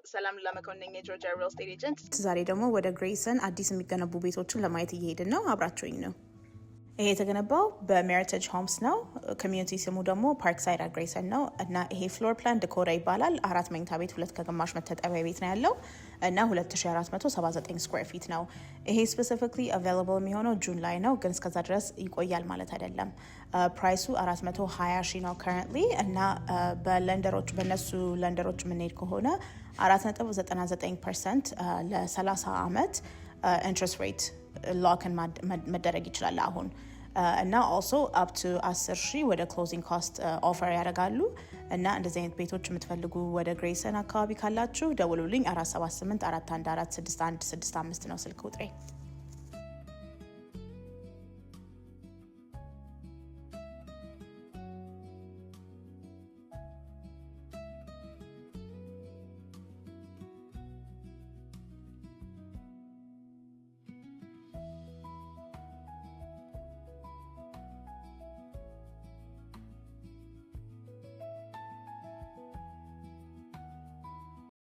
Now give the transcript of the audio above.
ሰላም ለመኮንን የጆርጂያ ሪል ስቴት ኤጀንት። ዛሬ ደግሞ ወደ ግሬሰን አዲስ የሚገነቡ ቤቶችን ለማየት እየሄድን ነው። አብራችሁኝ ነው። ይሄ የተገነባው በሜሪቴጅ ሆምስ ነው። ኮሚዩኒቲ ስሙ ደግሞ ፓርክሳይድ ግሬሰን ነው እና ይሄ ፍሎር ፕላን ዲኮራ ይባላል። 4 መኝታ ቤት 2 ከግማሽ መታጠቢያ ቤት ነው ያለው እና 2479 ስኩዌር ፊት ነው። ይሄ ስፔሲፊክሊ አቬይላብል የሚሆነው ጁን ላይ ነው፣ ግን እስከዛ ድረስ ይቆያል ማለት አይደለም። ፕራይሱ 420 ሺህ ነው ከረንትሊ እና በነሱ ለንደሮች የምንሄድ ከሆነ 4.99% ለ30 ዓመት ኢንትረስት ሬት ሎክን መደረግ ይችላል አሁን እና ኦልሶ አፕ ቱ 10 ሺህ ወደ ክሎዚንግ ኮስት ኦፈር ያደርጋሉ። እና እንደዚህ አይነት ቤቶች የምትፈልጉ ወደ ግሬሰን አካባቢ ካላችሁ ደውሉልኝ። 478 414 6165 ነው ስልክ ቁጥሬ።